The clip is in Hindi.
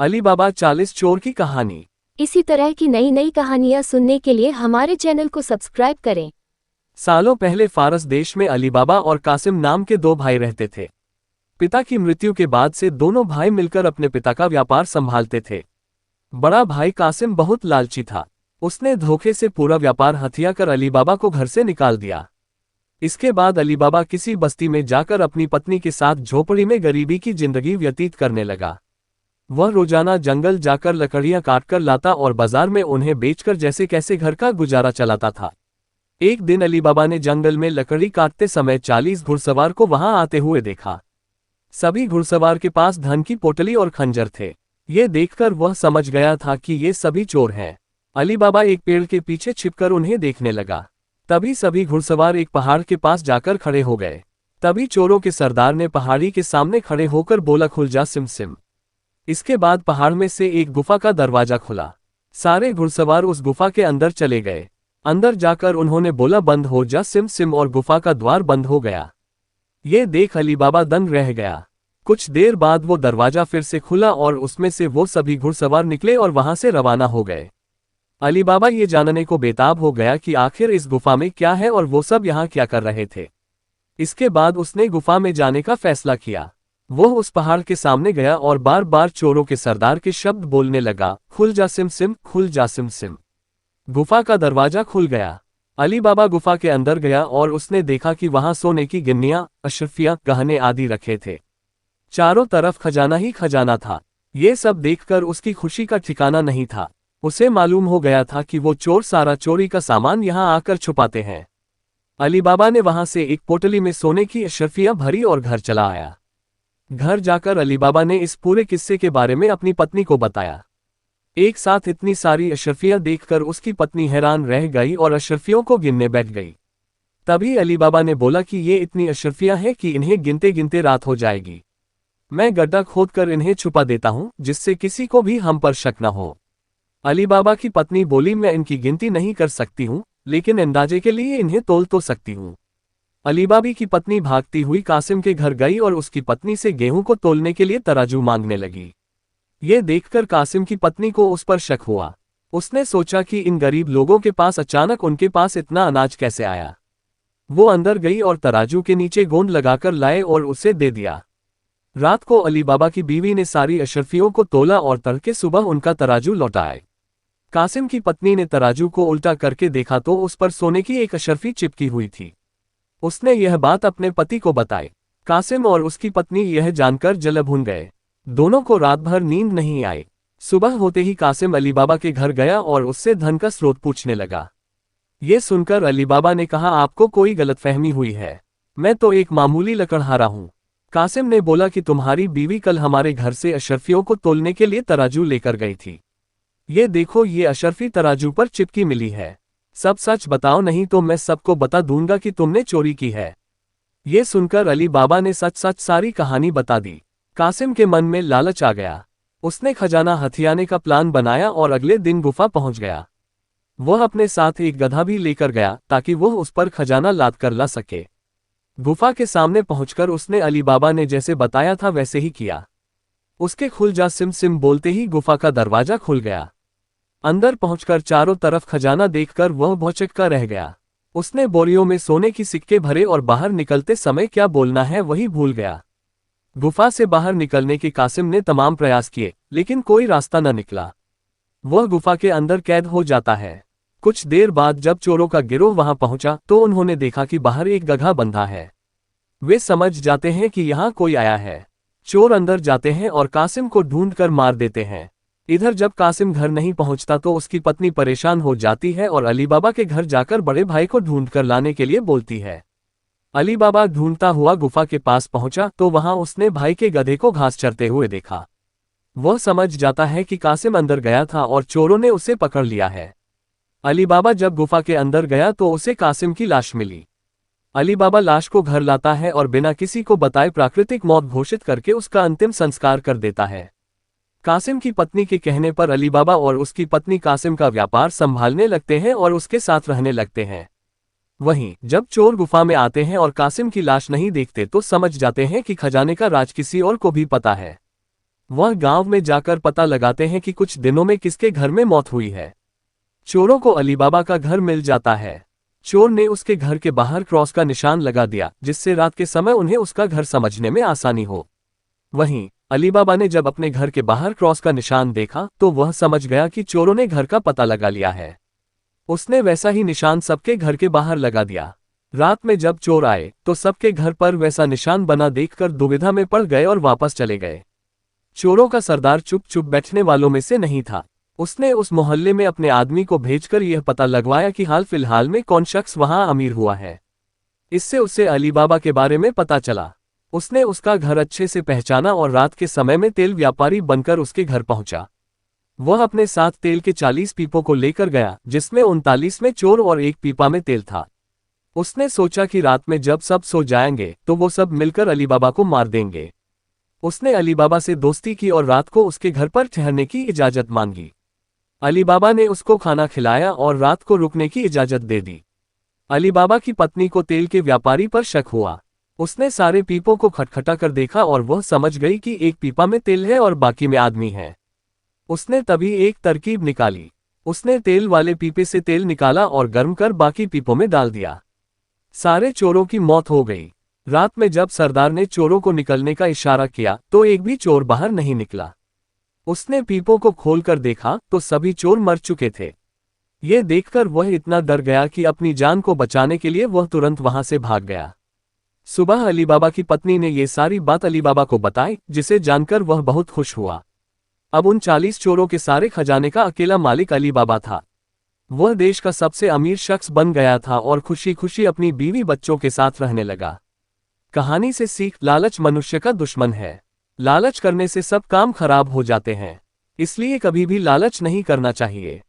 अली बाबा 40 चोर की कहानी। इसी तरह की नई नई कहानियाँ सुनने के लिए हमारे चैनल को सब्सक्राइब करें। सालों पहले फारस देश में अली बाबा और कासिम नाम के दो भाई रहते थे। पिता की मृत्यु के बाद से दोनों भाई मिलकर अपने पिता का व्यापार संभालते थे। बड़ा भाई कासिम बहुत लालची था। उसने धोखे से पूरा व्यापार हथिया कर अली बाबा को घर से निकाल दिया। इसके बाद अली बाबा किसी बस्ती में जाकर अपनी पत्नी के साथ झोपड़ी में गरीबी की जिंदगी व्यतीत करने लगा। वह रोजाना जंगल जाकर लकड़ियां काटकर लाता और बाजार में उन्हें बेचकर जैसे कैसे घर का गुजारा चलाता था। एक दिन अली बाबा ने जंगल में लकड़ी काटते समय 40 घुड़सवार को वहां आते हुए देखा। सभी घुड़सवार के पास धन की पोटली और खंजर थे। ये देखकर वह समझ गया था कि ये सभी चोर हैं। अली बाबा एक पेड़ के पीछे छिपकर उन्हें देखने लगा। तभी सभी घुड़सवार एक पहाड़ के पास जाकर खड़े हो गए। तभी चोरों के सरदार ने पहाड़ी के सामने खड़े होकर बोला, खुल जा सिम सिम। इसके बाद पहाड़ में से एक गुफा का दरवाजा खुला। सारे घुड़सवार उस गुफा के अंदर चले गए। अंदर जाकर उन्होंने बोला, बंद हो जा सिम सिम, और गुफा का द्वार बंद हो गया। ये देख अली बाबा दंग रह गया। कुछ देर बाद वो दरवाजा फिर से खुला और उसमें से वो सभी घुड़सवार निकले और वहां से रवाना हो गए। अली बाबा ये जानने को बेताब हो गया कि आखिर इस गुफा में क्या है और वो सब यहाँ क्या कर रहे थे। इसके बाद उसने गुफा में जाने का फैसला किया। वो उस पहाड़ के सामने गया और बार बार चोरों के सरदार के शब्द बोलने लगा, खुल जा सिम सिम, खुल जा सिम सिम। गुफा का दरवाजा खुल गया। अली बाबा गुफा के अंदर गया और उसने देखा कि वहां सोने की गिन्नियां, अशरफियां, गहने आदि रखे थे। चारों तरफ खजाना ही खजाना था। ये सब देखकर उसकी खुशी का ठिकाना नहीं था। उसे मालूम हो गया था कि वो चोर सारा चोरी का सामान यहाँ आकर छुपाते हैं। अली बाबा ने वहां से एक पोटली में सोने की अशरफियां भरी और घर चला आया। घर जाकर अली बाबा ने इस पूरे किस्से के बारे में अपनी पत्नी को बताया। एक साथ इतनी सारी अशरफियां देखकर उसकी पत्नी हैरान रह गई और अशरफियों को गिनने बैठ गई। तभी अली बाबा ने बोला कि ये इतनी अशरफियां हैं कि इन्हें गिनते गिनते रात हो जाएगी। मैं गड्ढा खोदकर इन्हें छुपा देता हूं जिससे किसी को भी हम पर शक न हो। अली बाबा की पत्नी बोली, मैं इनकी गिनती नहीं कर सकती हूं, लेकिन अंदाजे के लिए इन्हें तोल तो सकती हूं। अली बाबा की पत्नी भागती हुई कासिम के घर गई और उसकी पत्नी से गेहूं को तोलने के लिए तराजू मांगने लगी। ये देखकर कासिम की पत्नी को उस पर शक हुआ। उसने सोचा कि इन गरीब लोगों के पास अचानक उनके पास इतना अनाज कैसे आया। वो अंदर गई और तराजू के नीचे गोंद लगाकर लाए और उसे दे दिया। रात को अली बाबा की बीवी ने सारी अशरफियों को तोला और तड़के सुबह उनका तराजू लौटाए। कासिम की पत्नी ने तराजू को उल्टा करके देखा तो उस पर सोने की एक अशरफी चिपकी हुई थी। उसने यह बात अपने पति को बताई। कासिम और उसकी पत्नी यह जानकर जल भुन गए। दोनों को रात भर नींद नहीं आई। सुबह होते ही कासिम अली बाबा के घर गया और उससे धन का स्रोत पूछने लगा। ये सुनकर अली बाबा ने कहा, आपको कोई गलतफहमी हुई है, मैं तो एक मामूली लकड़हारा हूँ। कासिम ने बोला कि तुम्हारी बीवी कल हमारे घर से अशरफियों को तोलने के लिए तराजू लेकर गई थी। ये देखो, ये अशरफी तराजू पर चिपकी मिली है। सब सच बताओ, नहीं तो मैं सबको बता दूंगा कि तुमने चोरी की है। ये सुनकर अली बाबा ने सच सच सारी कहानी बता दी। कासिम के मन में लालच आ गया। उसने खजाना हथियाने का प्लान बनाया और अगले दिन गुफा पहुंच गया। वह अपने साथ एक गधा भी लेकर गया ताकि वह उस पर खजाना लाद कर ला सके। गुफा के सामने पहुंचकर उसने अली बाबा ने जैसे बताया था वैसे ही किया। उसके खुल जा सिम सिम बोलते ही गुफा का दरवाजा खुल गया। अंदर पहुंचकर चारों तरफ खजाना देखकर वह भौचक्का रह गया। उसने बोरियों में सोने की सिक्के भरे और बाहर निकलते समय क्या बोलना है वही भूल गया। गुफा से बाहर निकलने के कासिम ने तमाम प्रयास किए, लेकिन कोई रास्ता न निकला। वह गुफा के अंदर कैद हो जाता है। कुछ देर बाद जब चोरों का गिरोह वहां पहुंचा तो उन्होंने देखा कि बाहर एक गधा बंधा है। वे समझ जाते हैं कि यहाँ कोई आया है। चोर अंदर जाते हैं और कासिम को ढूंढकर मार देते हैं। इधर जब कासिम घर नहीं पहुंचता तो उसकी पत्नी परेशान हो जाती है और अली बाबा के घर जाकर बड़े भाई को ढूंढकर लाने के लिए बोलती है। अली बाबा ढूंढता हुआ गुफा के पास पहुंचा तो वहां उसने भाई के गधे को घास चरते हुए देखा। वह समझ जाता है कि कासिम अंदर गया था और चोरों ने उसे पकड़ लिया है। अली बाबा जब गुफा के अंदर गया तो उसे कासिम की लाश मिली। अली बाबा लाश को घर लाता है और बिना किसी को बताए प्राकृतिक मौत घोषित करके उसका अंतिम संस्कार कर देता है। कासिम की पत्नी के कहने पर अली बाबा और उसकी पत्नी कासिम का व्यापार संभालने लगते हैं और उसके साथ रहने लगते हैं। वहीं जब चोर गुफा में आते हैं और कासिम की लाश नहीं देखते तो समझ जाते हैं कि खजाने का राज किसी और को भी पता है। वह गांव में जाकर पता लगाते हैं कि कुछ दिनों में किसके घर में मौत हुई है। चोरों को अलीबाबा का घर मिल जाता है। चोर ने उसके घर के बाहर क्रॉस का निशान लगा दिया, जिससे रात के समय उन्हें उसका घर समझने में आसानी हो। वहीं अलीबाबा ने जब अपने घर के बाहर क्रॉस का निशान देखा तो वह समझ गया कि चोरों ने घर का पता लगा लिया है। उसने वैसा ही निशान सबके घर के बाहर लगा दिया। रात में जब चोर आए तो सबके घर पर वैसा निशान बना देखकर दुविधा में पड़ गए और वापस चले गए। चोरों का सरदार चुप चुप बैठने वालों में से नहीं था। उसने उस मोहल्ले में अपने आदमी को भेजकर यह पता लगवाया कि हाल फिलहाल में कौन शख्स वहां अमीर हुआ है। इससे उसे अलीबाबा के बारे में पता चला। उसने उसका घर अच्छे से पहचाना और रात के समय में तेल व्यापारी बनकर उसके घर पहुंचा। वह अपने साथ तेल के 40 पीपों को लेकर गया, जिसमें 39 में चोर और एक पीपा में तेल था। उसने सोचा कि रात में जब सब सो जाएंगे तो वो सब मिलकर अलीबाबा को मार देंगे। उसने अलीबाबा से दोस्ती की और रात को उसके घर पर ठहरने की इजाजत मांगी। अलीबाबा ने उसको खाना खिलाया और रात को रुकने की इजाजत दे दी। अलीबाबा की पत्नी को तेल के व्यापारी पर शक हुआ। उसने सारे पीपों को खटखटा कर देखा और वह समझ गई कि एक पीपा में तेल है और बाकी में आदमी है। उसने तभी एक तरकीब निकाली। उसने तेल वाले पीपे से तेल निकाला और गर्म कर बाकी पीपों में डाल दिया। सारे चोरों की मौत हो गई। रात में जब सरदार ने चोरों को निकलने का इशारा किया तो एक भी चोर बाहर नहीं निकला। उसने पीपों को खोलकर देखा तो सभी चोर मर चुके थे। ये देखकर वह इतना डर गया कि अपनी जान को बचाने के लिए वह तुरंत वहां से भाग गया। सुबह अलीबाबा की पत्नी ने ये सारी बात अलीबाबा को बताई, जिसे जानकर वह बहुत खुश हुआ। अब उन 40 चोरों के सारे खजाने का अकेला मालिक अलीबाबा था। वह देश का सबसे अमीर शख्स बन गया था और खुशी खुशी अपनी बीवी बच्चों के साथ रहने लगा। कहानी से सीख: लालच मनुष्य का दुश्मन है। लालच करने से सब काम खराब हो जाते हैं। इसलिए कभी भी लालच नहीं करना चाहिए।